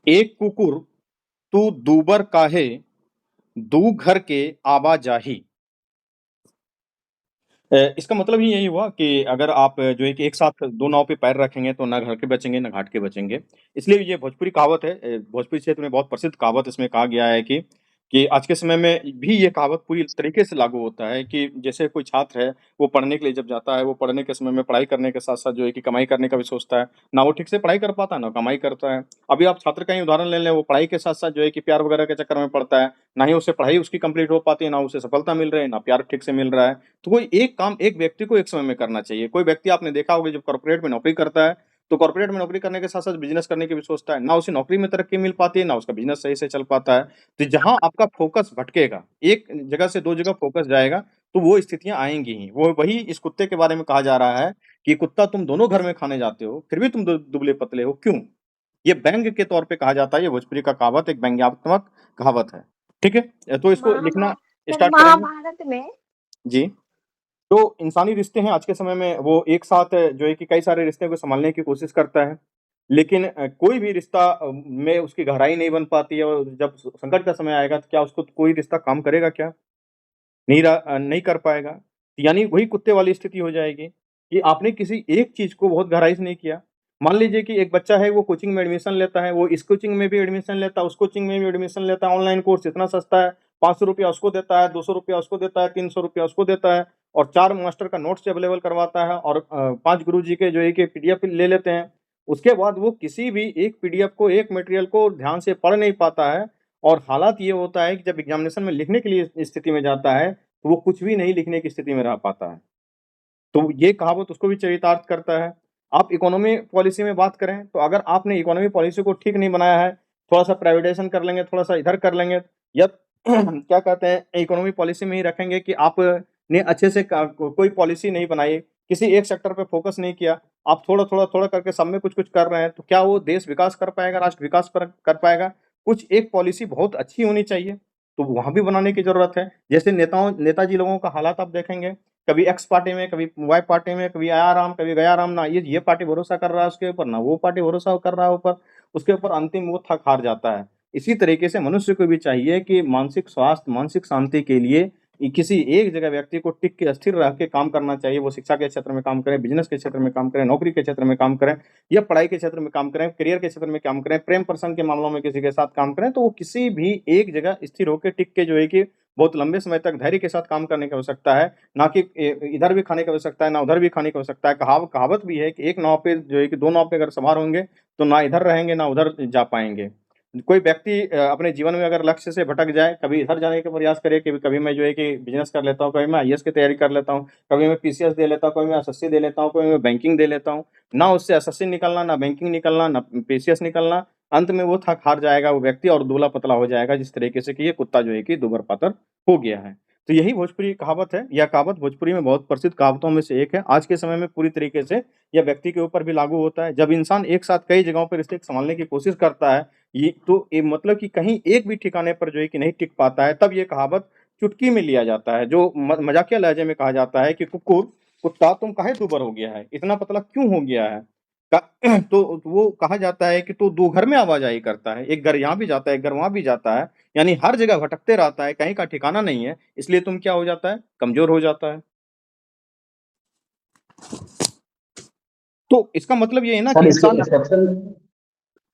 एक कुकुर तू दूबर काहे, दू घर के आवा जाही। इसका मतलब ही यही हुआ कि अगर आप जो है कि एक साथ दो नाव पे पैर रखेंगे तो ना घर के बचेंगे ना घाट के बचेंगे। इसलिए ये भोजपुरी कहावत है, भोजपुरी क्षेत्र में बहुत प्रसिद्ध कहावत इसमें कहा गया है कि आज के समय में भी ये कहावत पूरी तरीके से लागू होता है कि जैसे कोई छात्र है, वो पढ़ने के लिए जब जाता है, वो पढ़ने के समय में पढ़ाई करने के साथ-साथ जो है कि कमाई करने का भी सोचता है। ना वो ठीक से पढ़ाई कर पाता है, ना कमाई करता है। अभी आप छात्र का ही उदाहरण ले लें, वो पढ़ाई के साथ-साथ जो है कि प्यार वगैरह के चक्कर में पड़ता है। ना ही उसे पढ़ाई उसकी कंप्लीट हो पाती है, ना उसे सफलता मिल रही है, ना प्यार ठीक से मिल रहा है। तो कोई एक काम एक व्यक्ति को एक समय में करना चाहिए। कोई व्यक्ति आपने देखा होगा जब कॉर्पोरेट में नौकरी करता है, तो कॉर्पोरेट में नौकरी करने के साथ-साथ बिज़नेस करने की भी सोचता है। ना उसे नौकरी में तरक्की मिल पाती है, ना उसका बिज़नेस सही से चल पाता है। तो जहाँ आपका फ़ोकस भटकेगा, एक जगह से 2 जगह फ़ोकस जाएगा, तो वो स्थितियाँ आएँगी ही। वो वही इस कुत्ते के बारे में कहा जा रहा है कि कुत्ता तुम दोनों घर में खाने जाते हो, फिर भी तुम दुबले-पतले हो, क्यों? ये व्यंग्य के तौर पे कहा जाता है, ये भोजपुरी का कहावत एक व्यंग्यात्मक कहावत है। ठीक है? तो इसको लिखना स्टार्ट करेंगे। महाभारत में जी। जो इंसानी रिश्ते हैं आज के समय में वो एक साथ जो है कि कई सारे रिश्ते को सँभालने की कोशिश करता है। लेकिन कोई भी रिश्ता में उसकी गहराई नहीं बन पाती है और जब स संकट का समय आएगा तो क्या उसको कोई रिश्ता काम करेगा क्या? नहीं कर पाएगा। यानी वही कुत्ते वाली स्थिति हो जाएगी कि आपने किसी एक चीज़ को बहुत गहराई से नहीं किया। मान लीजिए कि एक बच्चा है वो कोचिंग में एडमिशन लेता है, वो इस कोचिंग में भी एडमिशन लेता है, उस कोचिंग में भी एडमिशन लेता है, ऑनलाइन कोर्स इतना सस्ता है, ₹500 उसको देता है, ₹200 उसको देता है, ₹300 उसको देता है और 4 मास्टर का नोट्स अवेलेबल करवाता है और 5 गुरुजी के जो है कि पीडीएफ ले लेते हैं। उसके बाद वो किसी भी एक पीडीएफ को, एक मटेरियल को ध्यान से पढ़ नहीं पाता है और हालात ये होता है कि जब एग्ज़ामिनेशन में लिखने के लिए इस स्थिति में जाता है, तो वो कुछ भी नहीं लिखने की स्थिति में रह पाता है। तो ये कहावत उसको भी चरितार्थ करता है। आप इकोनॉमी पॉलिसी में बात करें, तो अगर आपने इकोनॉमी पॉलिसी को ठीक नहीं बनाया है, थोड़ा-सा प्राइवेटाइज़ेशन कर लेंगे, थोड़ा-सा इधर कर लेंगे या क्या कहते हैं, इकोनॉमी पॉलिसी में ही रखेंगे कि आपने अच्छे से कोई पॉलिसी नहीं बनाई, किसी एक सेक्टर पे फ़ोकस नहीं किया, आप थोड़ा-थोड़ा, थोड़ा करके सब में कुछ-कुछ कर रहे हैं, तो क्या वो देश विकास कर पाएगा, राष्ट्र विकास कर पाएगा? कुछ एक पॉलिसी बहुत अच्छी होनी चाहिए, तो वहाँ भी बनाने की ज़रूरत है। जैसे नेताजी लोगों का हालात आप देखेंगे, कभी एक्स पार्टी में, कभी वाई पार्टी में, कभी आया राम, कभी गया राम, ना ये पार्टी भरोसा कर रहा है उसके ऊपर, ना वो पार्टी भरोसा कर रहा है ऊपर, उसके ऊपर अंतिम वो थक हार जाता है। इसी तरीके से मनुष्य को भी चाहिए कि मानसिक स्वास्थ्य, मानसिक शांति के लिए किसी एक जगह व्यक्ति को टिक के स्थिर रह के काम करना चाहिए। वो शिक्षा के क्षेत्र में काम करे, बिज़नेस के क्षेत्र में काम करे, नौकरी के क्षेत्र में काम करें या पढ़ाई के क्षेत्र में काम करें, करियर के क्षेत्र में काम करें, प्रेम प्रसंग के मामलों में किसी के साथ काम करें, तो वो किसी भी एक जगह स्थिर होके टिक के जो है कि बहुत लंबे समय तक धैर्य के साथ काम करने की आवश्यकता है, ना कि इधर भी खाने की आवश्यकता है, ना उधर भी खाने की आवश्यकता है। कहावत भी है कि एक नाव पे जो है कि 2 नाव पे अगर सवार होंगे, तो ना इधर रहेंगे, ना उधर जा पाएँगे। कोई व्यक्ति अपने जीवन में अगर लक्ष्य से भटक जाए, कभी इधर जाने का प्रयास करे कि कभी मैं जो है कि बिज़नेस कर लेता हूँ, कभी मैं आईएएस की तैयारी कर लेता हूँ, कभी मैं पीसीएस दे लेता हूँ, कभी मैं एसएससी दे लेता हूँ, कभी मैं बैंकिंग दे लेता हूँ। ना उससे एसएससी निकलना, ना बैंकिंग निकलना, ना पीसीएस निकलना, अंत में वो थक हार जाएगा वो व्यक्ति और दुबला-पतला हो जाएगा जिस तरीके से कि ये कुत्ता जो है कि दुबर-पातर हो गया है। तो यही भोजपुरी कहावत है, यह कहावत भोजपुरी में बहुत प्रसिद्ध कहावतों में से एक है। आज के समय में पूरी तरीके से यह व्यक्ति के ऊपर भी लागू होता है। जब इंसान एक साथ कई जगहों पे रिश्ते सँभालने की कोशिश करता है, ये मतलब कि कहीं एक भी ठिकाने पर जो है कि नहीं टिक पाता है, तब ये कहावत चुटकी में लिया जाता है। जो मज़ाकिया लहज़े में कहा जाता है कि कुत्ता तुम काहे दुबर हो गया है? इतना पतला क्यों हो गया है? क तो वो कहा जाता है कि तू 2 घर में आवाजाही करता है, एक घर यहाँ भी जाता है, एक घर वहाँ भी जाता है, यानी हर जगह भटकते रहता है, कहीं का ठिकाना नहीं है, इसलिए तुम क्या हो जाता है? कमज़ोर हो जाता है। तो इसका मतलब ये है ना कि सर इसके इंसान एक्सेप्शन।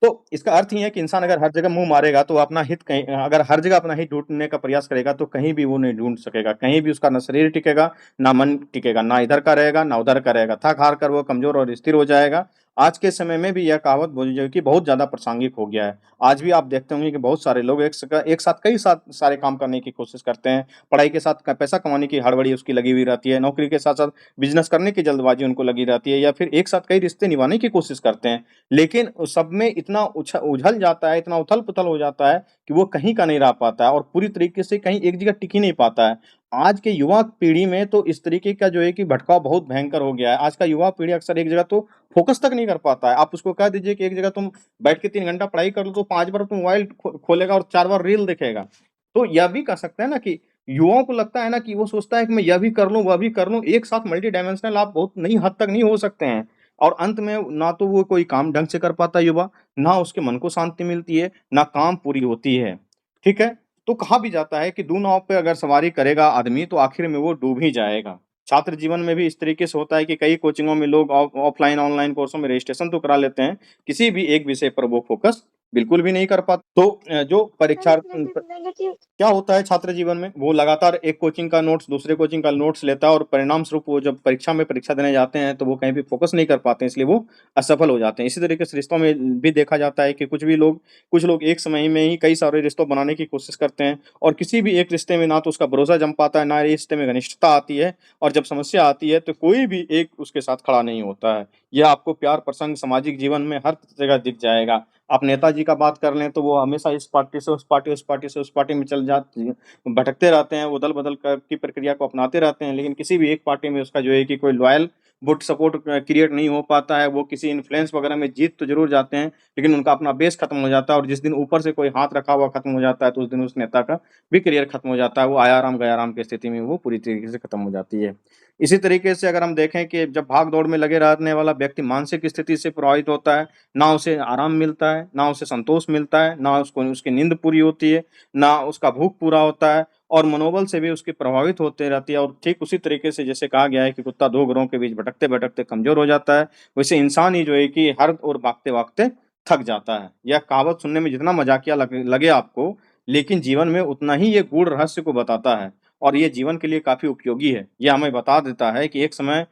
तो इसका अर्थ ही है कि इंसान अगर हर जगह मुँह मारेगा तो अपना हित कहीं अगर हर जगह अपना हित ढूँढने का प्रयास करेगा तो कहीं भी वो नहीं ढूँढ सकेगा। कहीं भी उसका ना शरीर टिकेगा, ना मन टिकेगा, ना इधर का रहेगा, ना उधर का रहेगा। थक-हार कर वो कमज़ोर और स्थिर हो जाएगा। आज के समय में भी यह कहावत बोली जाए कि बहुत ज़्यादा प्रासंगिक हो गया है। आज भी आप देखते होंगे कि बहुत सारे लोग एक साथ कई सारे काम करने की कोशिश करते हैं। पढ़ाई के साथ क पैसा कमाने की हड़बड़ी उसकी लगी हुई रहती है। नौकरी के साथ-साथ बिज़नेस करने की जल्दबाज़ी उनको लगी रहती है या फिर एक साथ कई रिश्ते निभाने की कोशिश करते हैं। लेकिन उस सब में इतना उलझल जाता है, इतना उथल-पुथल हो जाता है कि वो कहीं का नहीं रह पाता है और पूरी तरीके से कहीं एक जगह टिक ही नहीं पाता है। आज के युवा पीढ़ी में तो इस तरीके का जो है कि भटकाव बहुत भयंकर हो गया है। आज का युवा पीढ़ी अक्सर एक जगह तो फ़ोकस तक नहीं कर पाता है। आप उसको कह दीजिए कि एक जगह तुम बैठ के 3 घंटा पढ़ाई कर लो तो 5 बार तुम मोबाइल खोलेगा और 4 बार रील देखेगा। तो यह भी कह सकते हैं ना कि युवाओं को लगता है ना कि वो सोचता है कि मैं यह भी कर लूँ, वह भी कर लूँ। एक साथ मल्टी डायमेंशनल आप बहुत नई हद तक नहीं हो सकते हैं। और अंत में ना तो वो कोई काम ढंग से कर पाता युवा, ना उसके मन को शांति मिलती है, ना काम पूरी होती है। ठीक है? तो कहा भी जाता है कि दो नाव पे अगर सवारी करेगा आदमी तो आखिर में वो डूब ही जाएगा। छात्र जीवन में भी इस तरीके से होता है कि कई कोचिंगों में लोग ऑफलाइन, ऑनलाइन कोर्सों में रजिस्ट्रेशन तो करा लेते हैं, किसी भी एक विषय पर वो फ़ोकस बिल्कुल भी नहीं कर पाते। तो जो परीक्षा क्या होता है छात्र जीवन में, वो लगातार एक कोचिंग का नोट्स, दूसरे कोचिंग का नोट्स लेता है और परिणाम स्वरूप वो जब परीक्षा में परीक्षा देने जाते हैं, तो वो कहीं भी फ़ोकस नहीं कर पाते हैं, इसलिए वो असफल हो जाते हैं। इसी तरीके से रिश्तों में भी देखा जाता है कि कुछ लोग एक समय में ही कई सारे रिश्तों बनाने की कोशिश करते हैं और किसी भी एक रिश्ते में ना तो उसका भरोसा जम पाता है, ना रिश्ते में घनिष्ठता आती है और जब समस्या आती है, तो कोई भी एक उसके साथ खड़ा नहीं होता है। यह आपको प्यार प्रसंग, सामाजिक जीवन में हर जगह दिख जाएगा। आप नेताजी का बात कर लें तो वो हमेशा इस पार्टी से उस पार्टी, उस पार्टी से उस पार्टी में चल जाते भटकते रहते हैं, वो दल-बदल की प्रक्रिया को अपनाते रहते हैं, लेकिन किसी भी एक पार्टी में उसका जो है कि कोई लॉयल वोट सपोर्ट क्रिएट नहीं हो पाता है। वो किसी इन्फ्लुएंस वगैरह में जीत तो ज़रूर जाते हैं, लेकिन उनका अपना बेस खत्म हो जाता है और जिस दिन ऊपर से कोई हाथ रखा हुआ खत्म हो जाता है, तो उस दिन उस नेता का भी करियर खत्म हो जाता है। वो आया राम गया राम की स्थिति में वो पूरी तरीके से खत्म हो जाती है। इसी तरीके से अगर हम देखें कि जब भाग-दौड़ में लगे रहने वाला व्यक्ति मानसिक स्थिति से प्रभावित होता है, ना उसे आराम मिलता है, ना उसे संतोष मिलता है, ना उसको उसकी नींद पूरी होती है, ना उसका भूख पूरा होता है और मनोबल से भी उसकी प्रभावित होते रहती है और ठीक उसी तरीके से जैसे कहा गया है कि कुत्ता 2 घरों के बीच भटकते-भटकते कमज़ोर हो जाता है, वैसे इंसान ही जो है कि हर ओर भागते-भागते थक जाता है। यह कहावत सुनने में जितना मज़ाकिया लगे आपको, लेकिन जीवन में उतना ही ये गूढ़ रहस्य को बताता है और ये जीवन के लिए काफ़ी उपयोगी है। ये हमें बता देता है कि एक समय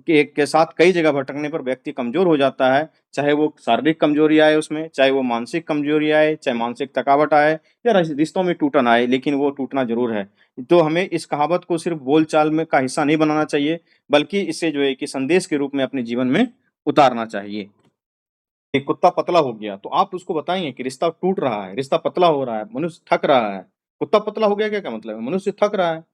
के साथ कई जगह भटकने पर व्यक्ति कमज़ोर हो जाता है, चाहे वो शारीरिक कमज़ोरी आए उसमें, चाहे वो मानसिक कमज़ोरी आए, चाहे मानसिक थकावट आए या रिश्तों में टूटन आए, लेकिन वो टूटना ज़रूर है। तो हमें इस कहावत को सिर्फ़ बोलचाल में का हिस्सा नहीं बनाना चाहिए, बल्कि इसे जो है कि संदेश के रूप में अपने जीवन में उतारना चाहिए। एक कुत्ता पतला हो गया, तो आप उसको बताएँगे कि रिश्ता टूट रहा है, रिश्ता पतला हो रहा है, मनुष्य थक रहा है। कुत्ता पतला हो गया क्या क्या मतलब है? मनुष्य थक रहा है।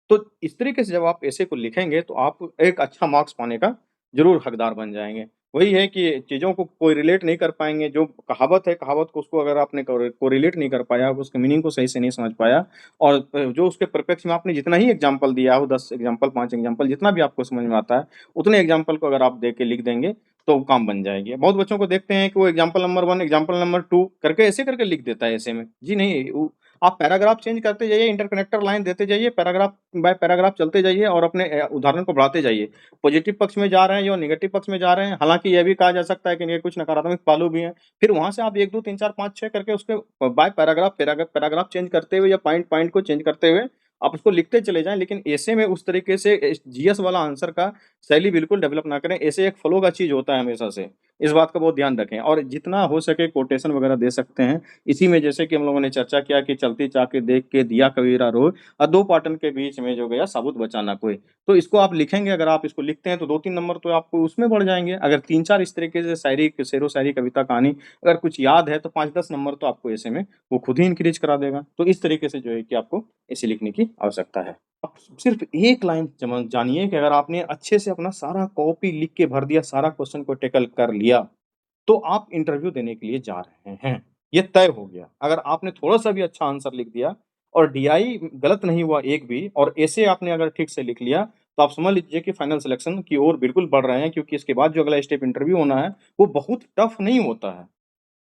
तो इस तरीके से जब आप ऐसे को लिखेंगे तो आप एक अच्छा मार्क्स पाने का ज़रूर हकदार बन जाएँगे। वही है कि चीज़ों को कोई रिलेट नहीं कर पाएँगे, जो कहावत है, कहावत को उसको अगर आपने कोरिलेट नहीं कर पाया, उसके मीनिंग को सही से नहीं समझ पाया और जो उसके परिप्रेक्ष्य में आपने जितना ही एग्ज़ाम्पल दिया हो, 10 एग्ज़ाम्पल, 5 एग्ज़ाम्पल जितना भी आपको समझ में आता है, उतने एग्ज़ाम्पल को अगर आप दे के लिख देंगे, तो काम बन जाएगी। बहुत बच्चों को देखते हैं कि वो एग्ज़ाम्पल नंबर 1, एग्ज़ाम्पल नंबर 2 करके ऐसे करके लिख देता है ऐसे में। जी नहीं, वो आप पैराग्राफ चेंज करते जाइए, इंटरकनेक्टर लाइन देते जाइए, पैराग्राफ बाय पैराग्राफ चलते जाइए और अपने उदाहरण को बढ़ाते जाइए। पॉजिटिव पक्ष में जा रहे हैं या नेगेटिव पक्ष में जा रहे हैं, हालाँकि यह भी कहा जा सकता है कि इनके कुछ नकारात्मक पहलू भी हैं। फिर वहाँ से आप 1, 2, 3, 4, 5, 6 करके उसके बाय पैराग्राफ पैराग्राफ चेंज करते हुए या पॉइंट पॉइंट को चेंज करते हुए आप उसको लिखते चले जाएँ, लेकिन ऐसे में उस तरीके से जीएस वाला आंसर का शैली बिल्कुल डेवलप ना करें। ऐसे एक फ्लो का चीज़ होता है हमेशा से। इस बात का बहुत ध्यान रखें और जितना हो सके कोटेशन वगैरह दे सकते हैं। इसी में जैसे कि हम लोगों ने चर्चा किया कि चलती चाके देख के दिया कबीरा रोए और 2 पाटन के बीच में जो गया साबुत बचा ना कोई। तो इसको आप लिखेंगे, अगर आप इसको लिखते हैं तो 2-3 नंबर तो आपको उसमें बढ़ जाएँगे। अगर 3-4 इस तरीके से शायरी, शेरो-शायरी, कविता, कहानी अगर कुछ याद है तो 5-10 नंबर तो आपको ऐसे में वो खुद ही इंक्रीज़ करा देगा। तो इस तरीके से जो है कि आपको ऐसे लिखने की आवश्यकता है। आप सिर्फ़ एक लाइन जानिए कि अगर आपने अच्छे से अपना सारा कॉपी लिख के भर दिया, सारा क्वेश्चन को टैकल कर लिया, तो आप इंटरव्यू देने के लिए जा रहे हैं। ये तय हो गया। अगर आपने थोड़ा-सा भी अच्छा आंसर लिख दिया और डीआई गलत नहीं हुआ एक भी और एसे आपने अगर ठीक से लिख लिया, तो आप समझ लीजिए कि फाइनल सिलेक्शन की ओर बिल्कुल बढ़ रहे हैं, क्योंकि इसके बाद जो अगला स्टेप इंटरव्यू होना है, वो बहुत टफ नहीं होता है।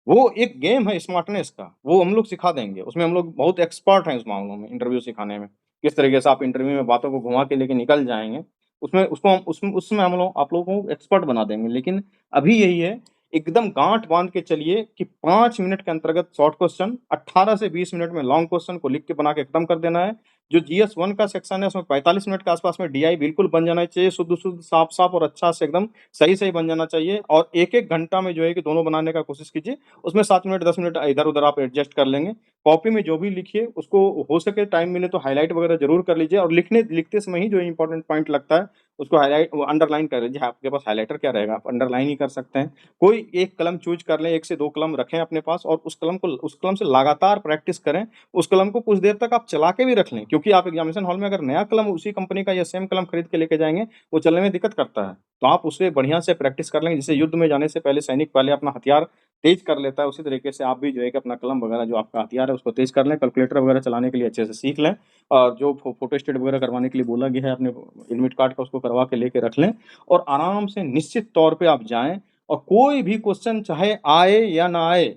वो एक गेम है स्मार्टनेस का, वो हम लोग सिखा देंगे। उसमें हम लोग बहुत एक्सपर्ट हैं उस मामलों में, इंटरव्यू सिखाने में। किस तरीके से आप इंटरव्यू में बातों को घुमा के लेके निकल जाएँगे, उसमें उसको हम उसमें हम लोग आप लोगों को एक्सपर्ट बना देंगे। लेकिन अभी यही है, एकदम गाँठ बाँध के चलिए कि 5 मिनट के अंतर्गत शॉर्ट क्वेश्चन, 18 से 20 मिनट में लॉन्ग क्वेश्चन को लिख के बना के खत्म कर देना है। जो जीएस 1 का सेक्शन है, उसमें 45 मिनट के आस-पास में डीआई बिल्कुल बन जाना चाहिए, शुद्ध-शुद्ध, साफ-साफ और अच्छा से एकदम सही-सही बन जाना चाहिए और 1-1 घंटा में जो है कि दोनों बनाने का कोशिश कीजिए। उसमें 7 मिनट 10 मिनट इधर-उधर आप एडजस्ट कर लेंगे। कॉपी में जो भी लिखिए उसको हो सके टाइम मिले तो हाइलाइट वगैरह ज़रूर कर लीजिए और लिखते समय ही जो इम्पोर्टेंट पॉइंट लगता है उसको हाइलाइट वो अंडरलाइन कर लीजिए। आपके पास हाइलाइटर क्या रहेगा, आप अंडरलाइन ही कर सकते हैं। कोई एक कलम चूज़ कर लें, 1 से 2 कलम रखें अपने पास और उस कलम से लगातार प्रैक्टिस करें। उस कलम को कुछ देर तक आप चला के भी रख लें, क्योंकि आप एग्ज़ामिनेशन हॉल में अगर नया कलम उसी कंपनी का या सेम कलम खरीद के लेके जाएँगे, वो चलने में दिक्कत करता है। तो आप उसे बढ़िया से प्रैक्टिस कर लेंगे, जैसे युद्ध में जाने से पहले सैनिक पहले अपना हथियार तेज़ कर लेता है, उसी तरीके से आप भी जो है कि अपना कलम वगैरह जो आपका हथियार है, उसको तेज़ कर लें, कैलकुलेटर वगैरह चलाने के लिए अच्छे से सीख लें और जो फ़ोटोस्टेट वगैरह करवाने के लिए बोला गया है, अपने एडमिट कार्ड का उसको करवा के लेके रख लें और आराम से निश्चित तौर पे आप जाएँ और कोई भी क्वेश्चन चाहे आए या ना आए,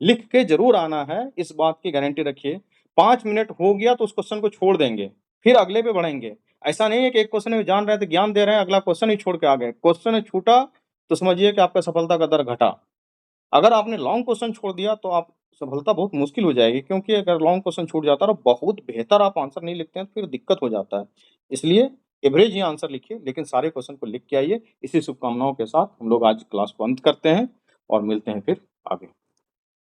लिख के ज़रूर आना है, इस बात की गारंटी रखिए। 5 मिनट हो गया तो उस क्वेश्चन को छोड़ देंगे, फिर अगले पे बढ़ेंगे। ऐसा नहीं है कि एक क्वेश्चन में जान रहे हैं तो ज्ञान दे रहे हैं, अगला क्वेश्चन ही छोड़ के आ गए। क्वेश्चन छूटा तो समझिए कि आपका सफलता का दर घटा। अगर आपने लॉन्ग क्वेश्चन छोड़ दिया तो आप सफलता बहुत मुश्किल हो जाएगी क्योंकि अगर लॉन्ग क्वेश्चन छूट जाता है और बहुत बेहतर आप आंसर नहीं लिखते हैं तो फिर दिक्कत हो जाता है। इसलिए एवरेज ही आंसर लिखिए लेकिन सारे क्वेश्चन को लिख के आइए। इसी शुभकामनाओं के साथ हम लोग आज क्लास को अंत करते हैं और मिलते हैं फिर आगे।